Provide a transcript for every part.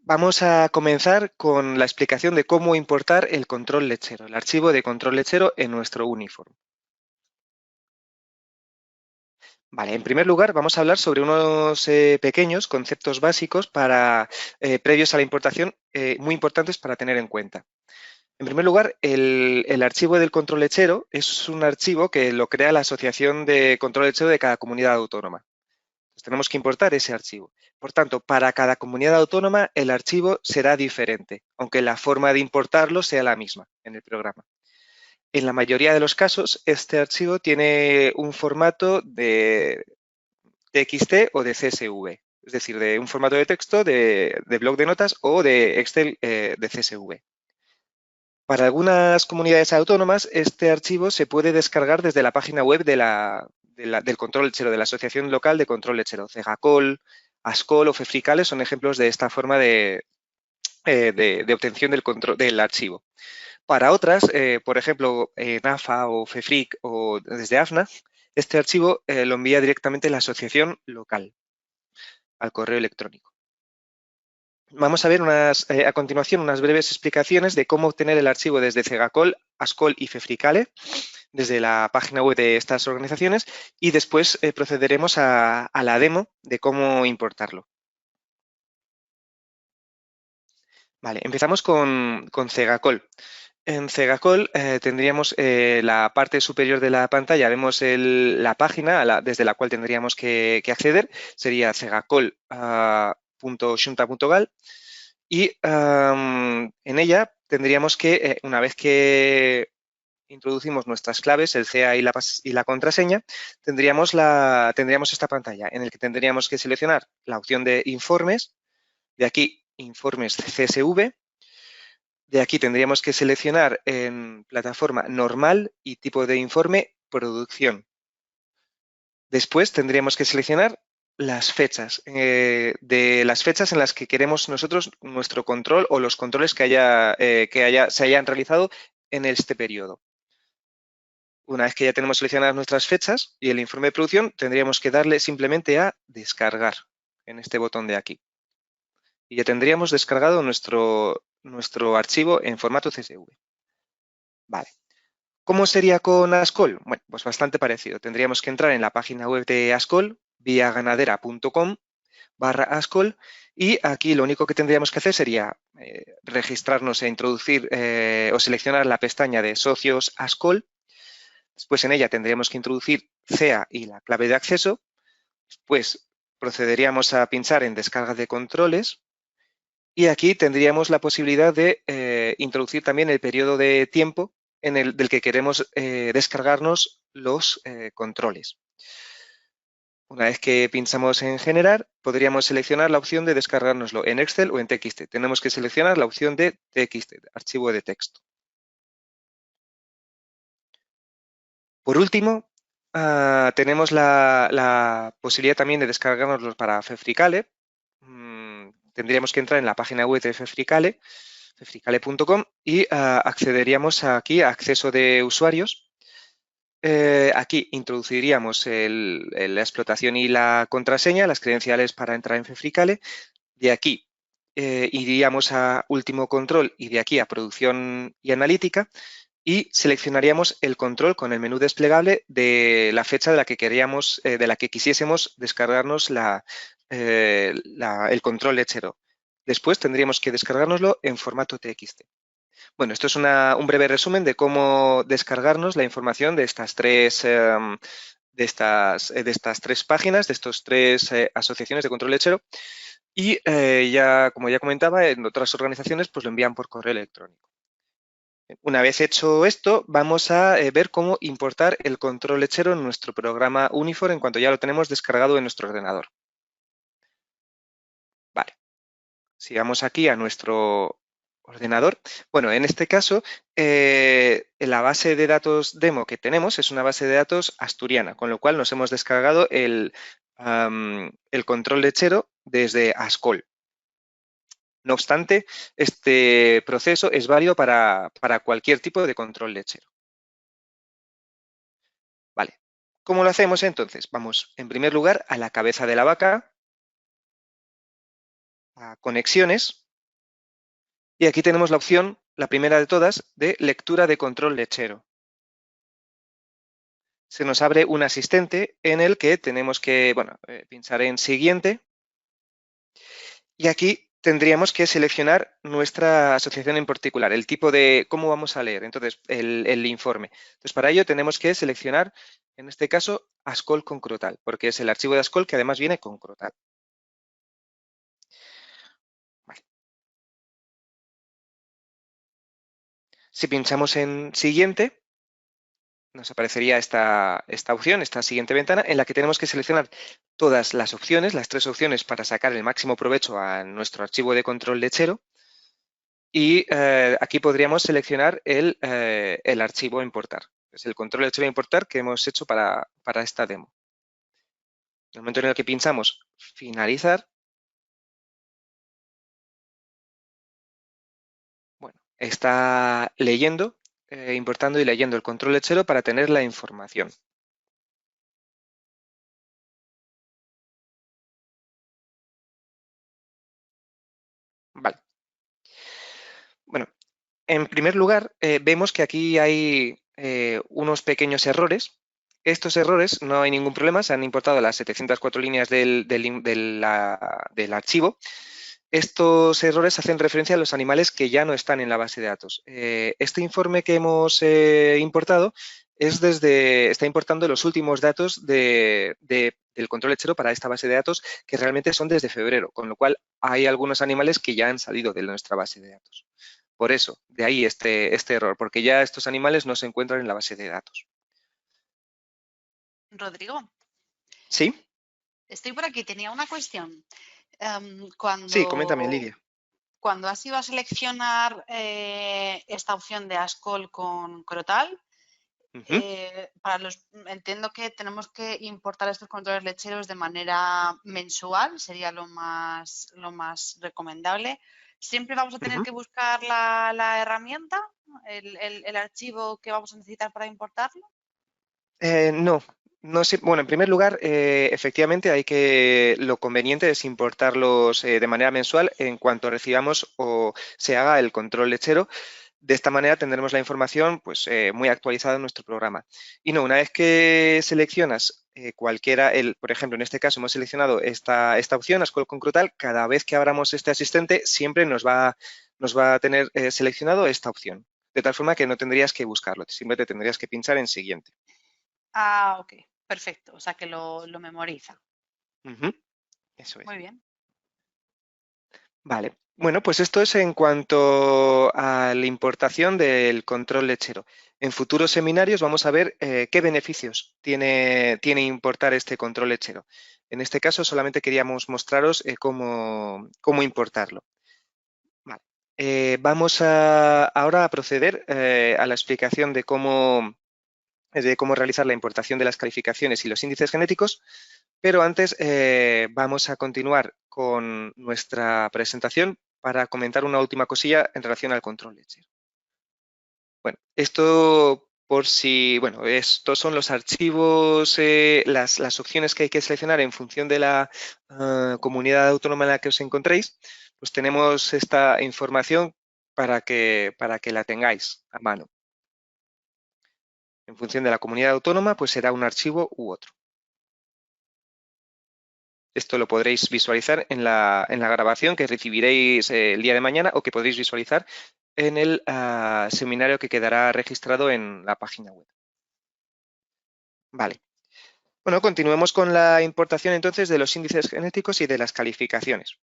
Vamos a comenzar con la explicación de cómo importar el control lechero, el archivo de control lechero en nuestro uniform. Vale, en primer lugar vamos a hablar sobre unos pequeños conceptos básicos previos a la importación, muy importantes para tener en cuenta. En primer lugar, el archivo del control lechero es un archivo que lo crea la Asociación de Control Lechero de cada comunidad autónoma. Pues tenemos que importar ese archivo. Por tanto, para cada comunidad autónoma el archivo será diferente, aunque la forma de importarlo sea la misma en el programa. En la mayoría de los casos, este archivo tiene un formato de TXT o de CSV, es decir, de un formato de texto de bloc de notas o de Excel de CSV. Para algunas comunidades autónomas, este archivo se puede descargar desde la página web del control lechero, de la Asociación Local de Control Lechero. CEGACOL, ASCOL o FEFRICALES son ejemplos de esta forma de obtención del archivo. Para otras, por ejemplo, NAFA o FEFRIC o desde AFNA, este archivo lo envía directamente la asociación local al correo electrónico. Vamos a ver a continuación unas breves explicaciones de cómo obtener el archivo desde CEGACOL, ASCOL y FEFRICALE, desde la página web de estas organizaciones, y después procederemos a la demo de cómo importarlo. Vale, empezamos con CEGACOL. En CEGACOL tendríamos la parte superior de la pantalla, vemos la página desde la cual tendríamos que acceder, sería cegacol.xunta.gal y en ella tendríamos que, una vez que introducimos nuestras claves, el CA y la contraseña, tendríamos esta pantalla en la que tendríamos que seleccionar la opción de informes, de aquí informes CSV. De aquí tendríamos que seleccionar en plataforma normal y tipo de informe producción. Después tendríamos que seleccionar las fechas, de las fechas en las que queremos nosotros nuestro control o los controles se hayan realizado en este periodo. Una vez que ya tenemos seleccionadas nuestras fechas y el informe de producción, tendríamos que darle simplemente a descargar en este botón de aquí. Y ya tendríamos descargado nuestro archivo en formato CSV. Vale. ¿Cómo sería con ASCOL? Bueno, pues bastante parecido. Tendríamos que entrar en la página web de ASCOL, viaganadera.com/ASCOL, y aquí lo único que tendríamos que hacer sería registrarnos e introducir o seleccionar la pestaña de socios ASCOL. Después en ella tendríamos que introducir CEA y la clave de acceso. Después procederíamos a pinchar en descarga de controles y aquí tendríamos la posibilidad de introducir también el periodo de tiempo del que queremos descargarnos los controles. Una vez que pinchamos en generar, podríamos seleccionar la opción de descargárnoslo en Excel o en TXT. Tenemos que seleccionar la opción de TXT, archivo de texto. Por último, tenemos la posibilidad también de descargárnoslos para FEFRICALE. Tendríamos que entrar en la página web de FEFRICALE, fefricale.com, y accederíamos aquí a acceso de usuarios. Aquí introduciríamos la explotación y la contraseña, las credenciales para entrar en FEFRICALE. De aquí iríamos a último control y de aquí a producción y analítica y seleccionaríamos el control con el menú desplegable de la fecha de la que quisiésemos descargarnos el control lechero. Después tendríamos que descargárnoslo en formato TXT. Bueno, esto es un breve resumen de cómo descargarnos la información de estas tres páginas, de estas tres asociaciones de control lechero. Y como ya comentaba, en otras organizaciones pues lo envían por correo electrónico. Una vez hecho esto, vamos a ver cómo importar el control lechero en nuestro programa Uniform en cuanto ya lo tenemos descargado en nuestro ordenador. Vale, sigamos aquí a nuestro ordenador. Bueno, en este caso, la base de datos demo que tenemos es una base de datos asturiana, con lo cual nos hemos descargado el control lechero desde ASCOL. No obstante, este proceso es válido para cualquier tipo de control lechero. Vale, ¿cómo lo hacemos entonces? Vamos, en primer lugar, a la cabeza de la vaca, a conexiones, Y aquí tenemos la opción, la primera de todas, de lectura de control lechero. Se nos abre un asistente en el que tenemos que, pinchar en siguiente y aquí tendríamos que seleccionar nuestra asociación en particular, el tipo de cómo vamos a leer, entonces el informe. Entonces para ello tenemos que seleccionar, en este caso, ASCOL con Crotal, porque es el archivo de ASCOL que además viene con Crotal. Vale. Si pinchamos en siguiente, nos aparecería esta opción, esta siguiente ventana, en la que tenemos que seleccionar todas las opciones, las 3 opciones para sacar el máximo provecho a nuestro archivo de control lechero. Y aquí podríamos seleccionar el archivo a importar. Es el control lechero a importar que hemos hecho para esta demo. En el momento en el que pinchamos finalizar, bueno, está leyendo, importando y leyendo el control lechero para tener la información. Vale. Bueno, en primer lugar, vemos que aquí hay unos pequeños errores. Estos errores no hay ningún problema, se han importado las 704 líneas del archivo. Estos errores hacen referencia a los animales que ya no están en la base de datos. Este informe que hemos importado está importando los últimos datos del control lechero para esta base de datos, que realmente son desde febrero, con lo cual hay algunos animales que ya han salido de nuestra base de datos. Por eso, de ahí este error, porque ya estos animales no se encuentran en la base de datos. Rodrigo, ¿Sí? estoy por aquí. Tenía una cuestión. Sí, coméntame, Lidia. Cuando has ido a seleccionar esta opción de ASCOL con Crotal, entiendo que tenemos que importar estos controles lecheros de manera mensual, sería lo más recomendable. ¿Siempre vamos a tener que buscar la herramienta, el archivo que vamos a necesitar para importarlo? No sé. Bueno, en primer lugar, efectivamente lo conveniente es importarlos de manera mensual en cuanto recibamos o se haga el control lechero. De esta manera tendremos la información pues, muy actualizada en nuestro programa. Y no, una vez que seleccionas cualquiera, por ejemplo, en este caso hemos seleccionado esta opción, ASCOL con Crotal, cada vez que abramos este asistente siempre nos va a tener seleccionado esta opción. De tal forma que no tendrías que buscarlo, simplemente tendrías que pinchar en siguiente. Ah, ok, perfecto. O sea que lo memoriza. Eso es. Muy bien. Vale. Bueno, pues esto es en cuanto a la importación del control lechero. En futuros seminarios vamos a ver qué beneficios tiene importar este control lechero. En este caso solamente queríamos mostraros cómo importarlo. Vale. Vamos ahora a proceder a la explicación de cómo realizar la importación de las calificaciones y los índices genéticos, pero antes vamos a continuar con nuestra presentación para comentar una última cosilla en relación al control lechero. Bueno, estos son los archivos, las opciones que hay que seleccionar en función de la comunidad autónoma en la que os encontréis. Pues tenemos esta información para que la tengáis a mano. En función de la comunidad autónoma, pues será un archivo u otro. Esto lo podréis visualizar en la grabación que recibiréis el día de mañana o que podréis visualizar en el seminario que quedará registrado en la página web. Vale. Bueno, continuemos con la importación entonces de los índices genéticos y de las calificaciones.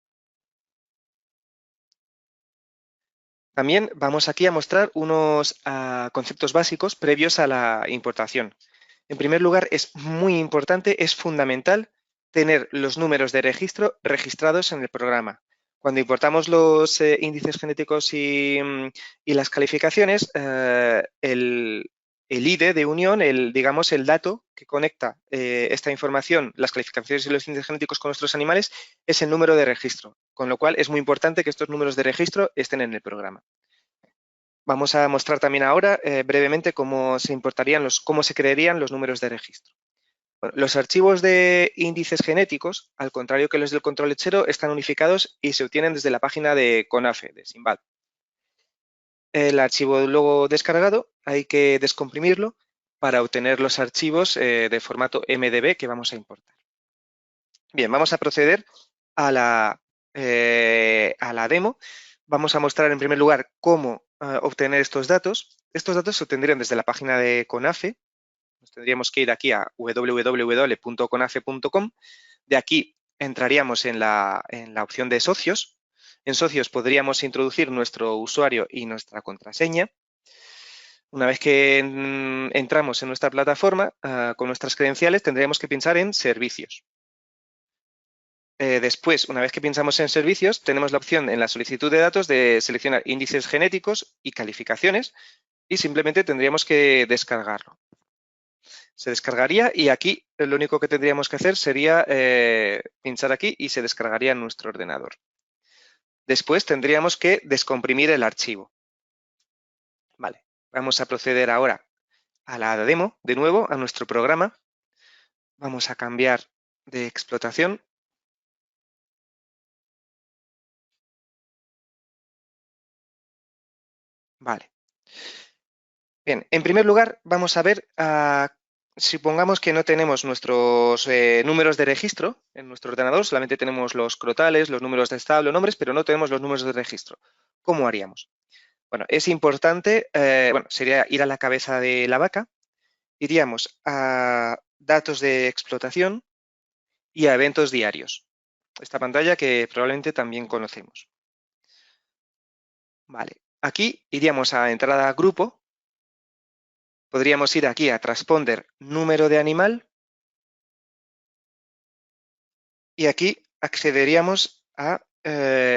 También vamos aquí a mostrar unos conceptos básicos previos a la importación. En primer lugar, es muy importante, es fundamental tener los números de registro registrados en el programa. Cuando importamos los índices genéticos y las calificaciones, el IDE de unión, digamos, el dato que conecta esta información, las calificaciones y los índices genéticos con nuestros animales, es el número de registro, con lo cual es muy importante que estos números de registro estén en el programa. Vamos a mostrar también ahora brevemente cómo se crearían los números de registro. Bueno, los archivos de índices genéticos, al contrario que los del control lechero, están unificados y se obtienen desde la página de CONAFE, de SINVAD. El archivo luego descargado hay que descomprimirlo para obtener los archivos de formato MDB que vamos a importar. Bien, vamos a proceder a la demo. Vamos a mostrar en primer lugar cómo obtener estos datos. Estos datos se obtendrían desde la página de CONAFE. Nos tendríamos que ir aquí a www.conafe.com. De aquí entraríamos en la opción de socios. En socios podríamos introducir nuestro usuario y nuestra contraseña. Una vez que entramos en nuestra plataforma con nuestras credenciales, tendríamos que pinchar en servicios. Después, una vez que pinchamos en servicios, tenemos la opción en la solicitud de datos de seleccionar índices genéticos y calificaciones y simplemente tendríamos que descargarlo. Se descargaría y aquí lo único que tendríamos que hacer sería pinchar aquí y se descargaría en nuestro ordenador. Después tendríamos que descomprimir el archivo. Vale, vamos a proceder ahora a la demo, de nuevo, a nuestro programa. Vamos a cambiar de explotación. Vale. Bien, en primer lugar vamos a ver, supongamos que no tenemos nuestros números de registro en nuestro ordenador, solamente tenemos los crotales, los números de establo, nombres, pero no tenemos los números de registro. ¿Cómo haríamos? Bueno, es importante, sería ir a la cabeza de la vaca, iríamos a datos de explotación y a eventos diarios. Esta pantalla que probablemente también conocemos. Vale, aquí iríamos a entrada grupo. Podríamos ir aquí a transponder número de animal y aquí accederíamos a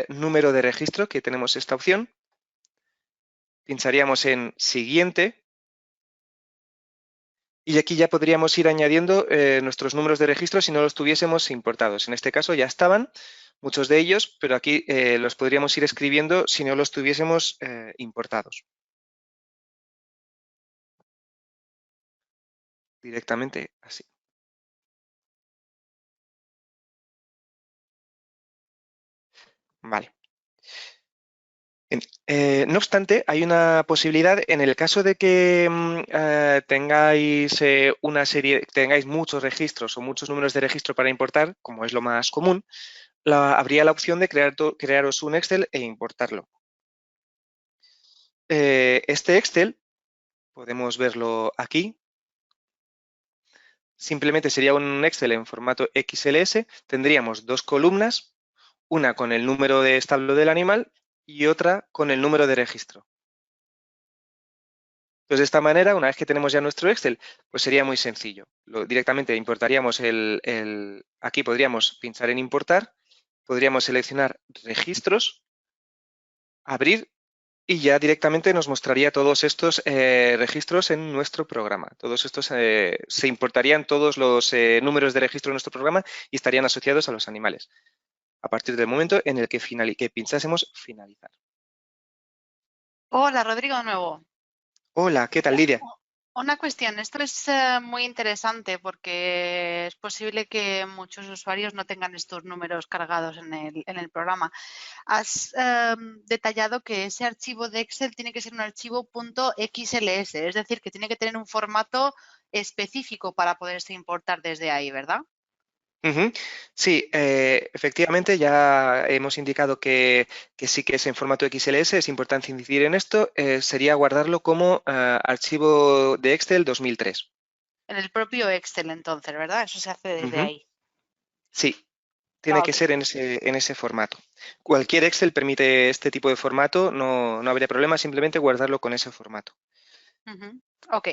número de registro, que tenemos esta opción. Pincharíamos en siguiente y aquí ya podríamos ir añadiendo nuestros números de registro si no los tuviésemos importados. En este caso ya estaban muchos de ellos, pero aquí los podríamos ir escribiendo si no los tuviésemos importados. Directamente así. Vale. No obstante, hay una posibilidad en el caso de que tengáis muchos registros o muchos números de registro para importar, como es lo más común, habría la opción de crearos un Excel e importarlo. Este Excel, podemos verlo aquí, simplemente sería un Excel en formato XLS, tendríamos dos columnas, una con el número de establo del animal y otra con el número de registro. Entonces, de esta manera, una vez que tenemos ya nuestro Excel, pues sería muy sencillo. Directamente importaríamos aquí podríamos pinchar en importar, podríamos seleccionar registros, abrir y ya directamente nos mostraría todos estos registros en nuestro programa. Todos estos se importarían todos los números de registro en nuestro programa y estarían asociados a los animales. A partir del momento en el que pinchásemos finalizar. Hola, Rodrigo, de nuevo. Hola, ¿qué tal, Lidia? Una cuestión, esto es muy interesante porque es posible que muchos usuarios no tengan estos números cargados en el programa. Has detallado que ese archivo de Excel tiene que ser un archivo .xls, es decir, que tiene que tener un formato específico para poderse importar desde ahí, ¿verdad? Sí, efectivamente ya hemos indicado que sí que es en formato XLS, es importante incidir en esto, sería guardarlo como archivo de Excel 2003. En el propio Excel, entonces, ¿verdad? Eso se hace desde Ujú. ahí. Sí, tiene que Ok. ser en ese formato. Cualquier Excel permite este tipo de formato, no habría problema, simplemente guardarlo con ese formato. Ok.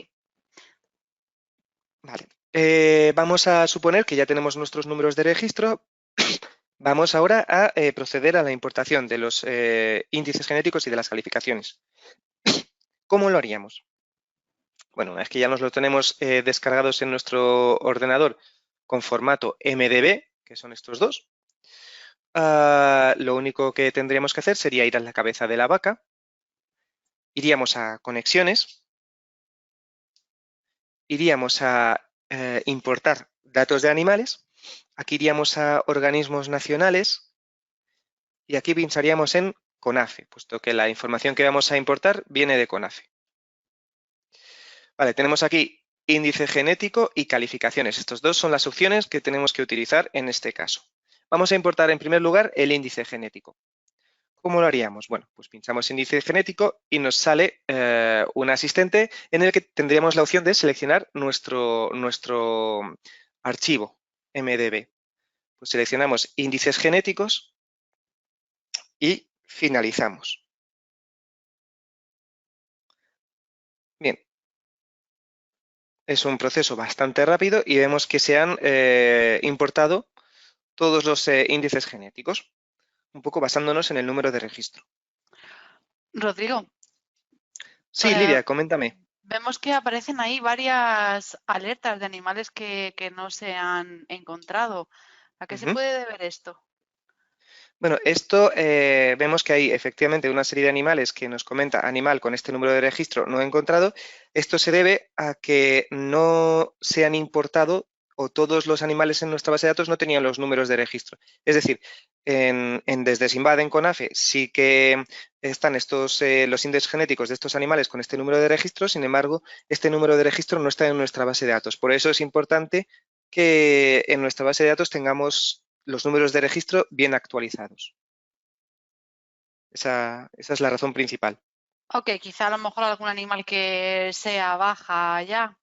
Vale. Vamos a suponer que ya tenemos nuestros números de registro. Vamos ahora a proceder a la importación de los índices genéticos y de las calificaciones. ¿Cómo lo haríamos? Bueno, una vez que ya nos lo tenemos descargados en nuestro ordenador con formato MDB, que son estos dos, lo único que tendríamos que hacer sería ir a la cabeza de la vaca, iríamos a conexiones, iríamos a importar datos de animales, aquí iríamos a organismos nacionales y aquí pincharíamos en CONAFE, puesto que la información que vamos a importar viene de CONAFE. Vale, tenemos aquí índice genético y calificaciones. Estas dos son las opciones que tenemos que utilizar en este caso. Vamos a importar en primer lugar el índice genético. ¿Cómo lo haríamos? Bueno, pues pinchamos índice genético y nos sale un asistente en el que tendríamos la opción de seleccionar nuestro archivo MDB. Pues seleccionamos índices genéticos y finalizamos. Bien, es un proceso bastante rápido y vemos que se han importado todos los índices genéticos, un poco basándonos en el número de registro. Rodrigo, Sí, Lidia, coméntame. vemos que aparecen ahí varias alertas de animales que no se han encontrado. ¿A qué se puede deber esto? Bueno, esto vemos que hay efectivamente una serie de animales que nos comenta animal con este número de registro no encontrado. Esto se debe a que no se han importado o todos los animales en nuestra base de datos no tenían los números de registro. Es decir, desde Simbad en CONAFE sí que están los índices genéticos de estos animales con este número de registro, sin embargo, este número de registro no está en nuestra base de datos. Por eso es importante que en nuestra base de datos tengamos los números de registro bien actualizados. Esa es la razón principal. Ok, quizá a lo mejor algún animal que sea baja ya.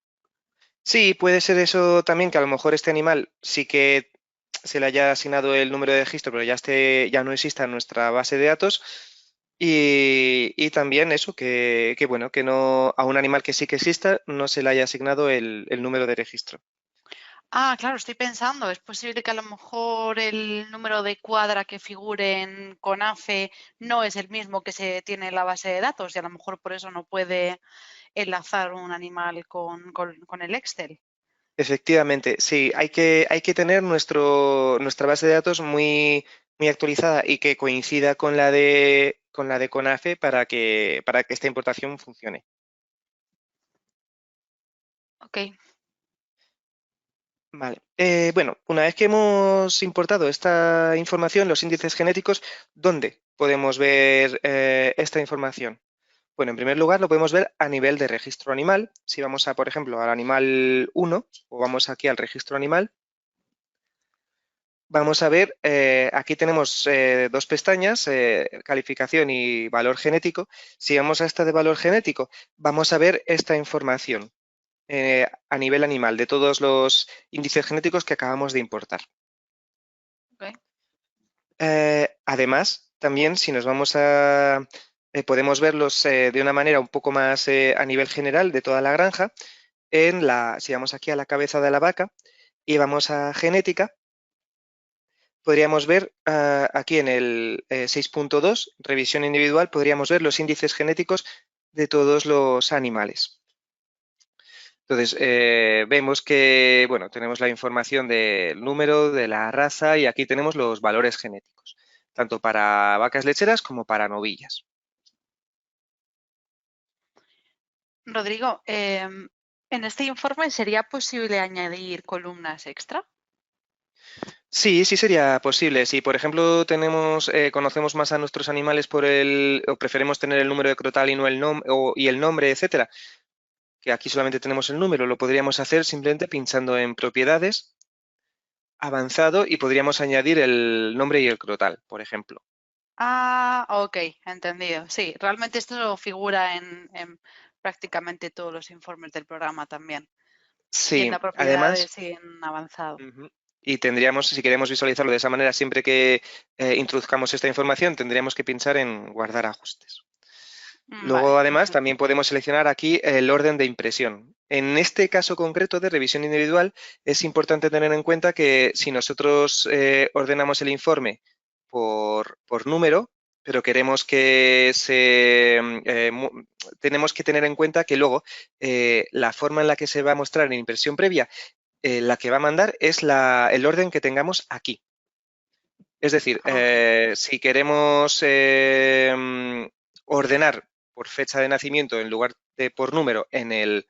Sí, puede ser eso también, que a lo mejor este animal sí que se le haya asignado el número de registro, pero ya no exista en nuestra base de datos. Y también eso, bueno, que no, a un animal que sí que exista no se le haya asignado el número de registro. Ah, claro, estoy pensando, es posible que a lo mejor el número de cuadra que figure en CONAFE no es el mismo que se tiene en la base de datos y a lo mejor por eso no puede enlazar un animal con el Excel. Efectivamente, sí, hay que tener nuestra base de datos muy actualizada y que coincida con la de CONAFE para que esta importación funcione. Ok. Vale. Bueno, una vez que hemos importado esta información, los índices genéticos, ¿dónde podemos ver esta información? Bueno, en primer lugar lo podemos ver a nivel de registro animal. Si vamos a, por ejemplo, al animal 1 o vamos aquí al registro animal, vamos a ver, aquí tenemos dos pestañas, calificación y valor genético. Si vamos a esta de valor genético, vamos a ver esta información a nivel animal de todos los índices genéticos que acabamos de importar. Ok. Además, también si nos vamos a, podemos verlos de una manera un poco más a nivel general de toda la granja, si vamos aquí a la cabeza de la vaca y vamos a genética, podríamos ver aquí en el 6.2, revisión individual, podríamos ver los índices genéticos de todos los animales. Entonces, vemos que, bueno, tenemos la información del número, de la raza y aquí tenemos los valores genéticos, tanto para vacas lecheras como para novillas. Rodrigo, ¿en este informe sería posible añadir columnas extra? Sí, sí sería posible. Si, por ejemplo, conocemos más a nuestros animales o preferimos tener el número de crotal y no y el nombre, etcétera, que aquí solamente tenemos el número, lo podríamos hacer simplemente pinchando en propiedades, avanzado y podríamos añadir el nombre y el crotal, por ejemplo. Ah, ok, entendido. Sí, realmente esto figura en prácticamente todos los informes del programa también. Sí, Tienda además, propiedades y en avanzado. ujú, y tendríamos, si queremos visualizarlo de esa manera, siempre que introduzcamos esta información, tendríamos que pinchar en guardar ajustes. Vale, Luego, además, perfecto. también podemos seleccionar aquí el orden de impresión. En este caso concreto de revisión individual, es importante tener en cuenta que si nosotros ordenamos el informe por número, pero queremos que tenemos que tener en cuenta que luego la forma en la que se va a mostrar en impresión previa, la que va a mandar es el orden que tengamos aquí. Es decir, Ok. si queremos ordenar por fecha de nacimiento en lugar de por número en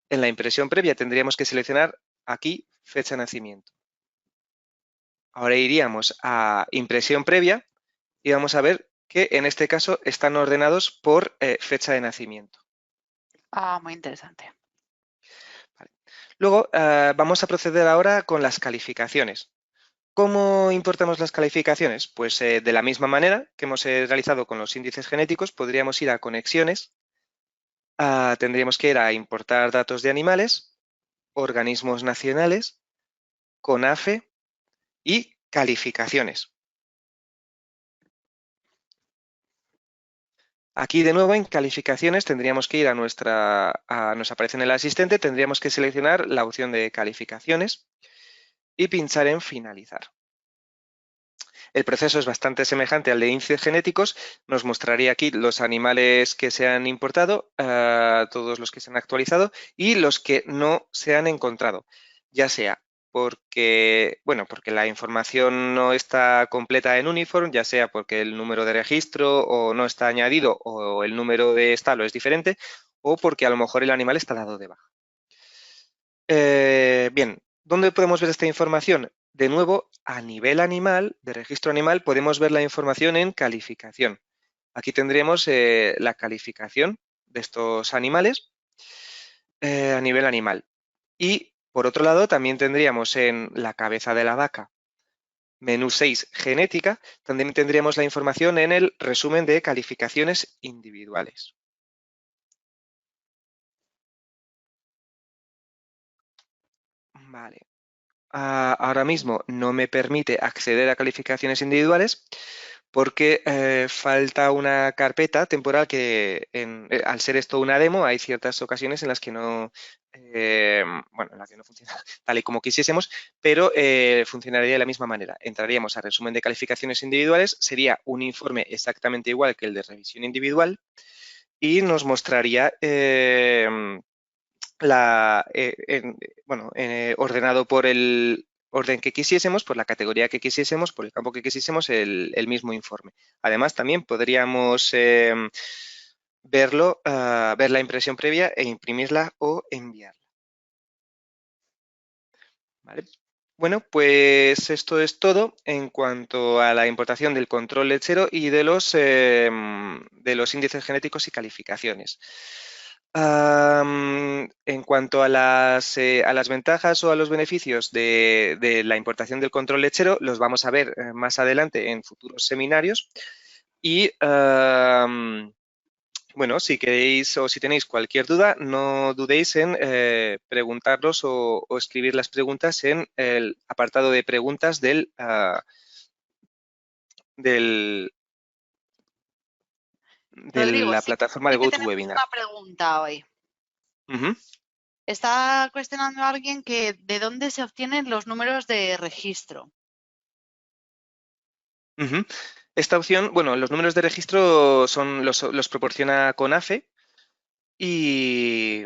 la impresión previa, tendríamos que seleccionar aquí fecha de nacimiento. Ahora iríamos a impresión previa y vamos a ver que en este caso están ordenados por fecha de nacimiento. Ah, muy interesante. Vale. Luego vamos a proceder ahora con las calificaciones. ¿Cómo importamos las calificaciones? Pues de la misma manera que hemos realizado con los índices genéticos, podríamos ir a conexiones, tendríamos que ir a importar datos de animales, organismos nacionales, CONAFE y calificaciones. Aquí de nuevo en calificaciones tendríamos que ir nos aparece en el asistente, tendríamos que seleccionar la opción de calificaciones y pinchar en finalizar. El proceso es bastante semejante al de índices genéticos, nos mostraría aquí los animales que se han importado, todos los que se han actualizado y los que no se han encontrado, ya sea porque la información no está completa en Uniform, ya sea porque el número de registro o no está añadido o el número de estalo es diferente o porque a lo mejor el animal está dado de baja. Bien, ¿dónde podemos ver esta información? De nuevo, a nivel animal, de registro animal, podemos ver la información en calificación. Aquí tendríamos la calificación de estos animales a nivel animal. Y, por otro lado, también tendríamos en la cabeza de la vaca, menú 6, genética, también tendríamos la información en el resumen de calificaciones individuales. Vale. Ahora mismo no me permite acceder a calificaciones individuales porque falta una carpeta temporal que, al ser esto una demo, hay ciertas ocasiones en las que no, en la que no funciona tal y como quisiésemos, pero funcionaría de la misma manera. Entraríamos a resumen de calificaciones individuales, sería un informe exactamente igual que el de revisión individual y nos mostraría ordenado por el orden que quisiésemos, por la categoría que quisiésemos, por el campo que quisiésemos, el mismo informe. Además, también podríamos ver la impresión previa e imprimirla o enviarla. ¿Vale? Bueno, pues esto es todo en cuanto a la importación del control lechero y de los índices genéticos y calificaciones. En cuanto a las ventajas o a los beneficios de la importación del control lechero, los vamos a ver más adelante en futuros seminarios. Y bueno, si queréis o si tenéis cualquier duda, no dudéis en preguntarlos o escribir las preguntas en el apartado de preguntas de Rodrigo, la plataforma de sí que tenemos GoToWebinar. una pregunta hoy. Ujú. Está cuestionando a alguien que de dónde se obtienen los números de registro. Ujú. Esta opción, bueno, los números de registro los proporciona CONAFE y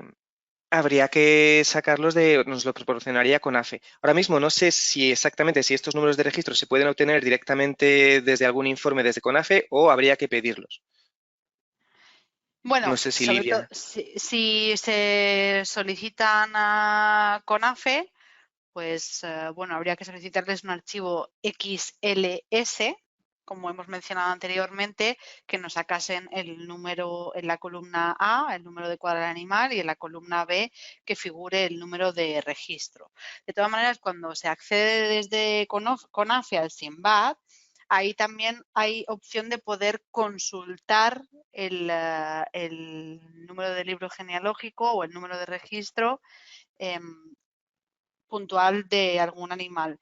habría que nos lo proporcionaría CONAFE. Ahora mismo no sé si exactamente si estos números de registro se pueden obtener directamente desde algún informe desde CONAFE o habría que pedirlos. No Bueno, sé si sobre todo Lidia. si se solicitan a CONAFE, pues habría que solicitarles un archivo XLS, como hemos mencionado anteriormente, que nos sacasen el número en la columna A, el número de cuadro del animal, y en la columna B que figure el número de registro. De todas maneras, cuando se accede desde CONAFE al SINBAD, ahí también hay opción de poder consultar el número de libro genealógico o el número de registro puntual de algún animal,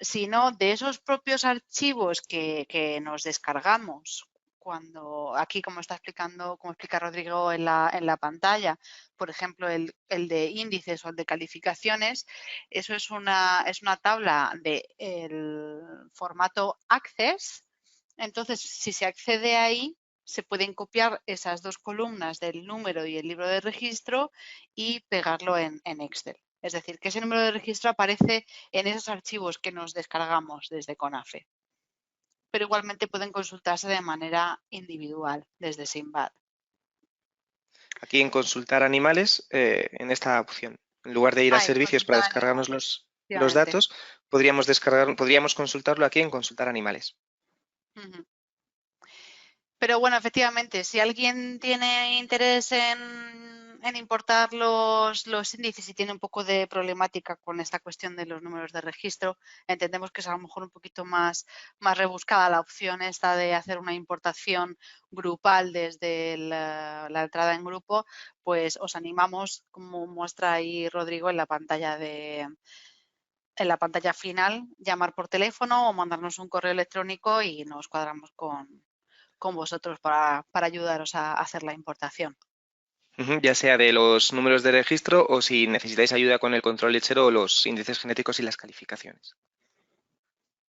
sino de esos propios archivos que nos descargamos cuando aquí, como está explicando, como explica Rodrigo en la pantalla, por ejemplo, el de índices o el de calificaciones, eso es una tabla del formato Access. Entonces, si se accede ahí, se pueden copiar esas dos columnas del número y el libro de registro y pegarlo en Excel. Es decir, que ese número de registro aparece en esos archivos que nos descargamos desde CONAFE. Pero igualmente pueden consultarse de manera individual desde SINBAD. Aquí en consultar animales, en esta opción. En lugar de ir a servicios para Consultar descargarnos animales, los efectivamente. datos, podríamos consultarlo aquí en consultar animales. Pero bueno, efectivamente, si alguien tiene interés en importar los índices y tiene un poco de problemática con esta cuestión de los números de registro, entendemos que es a lo mejor un poquito más rebuscada la opción esta de hacer una importación grupal desde la entrada en grupo, pues os animamos, como muestra ahí Rodrigo en la pantalla final, llamar por teléfono o mandarnos un correo electrónico y nos cuadramos con vosotros para ayudaros a hacer la importación. Ujú, ya sea de los números de registro o si necesitáis ayuda con el control lechero o los índices genéticos y las calificaciones.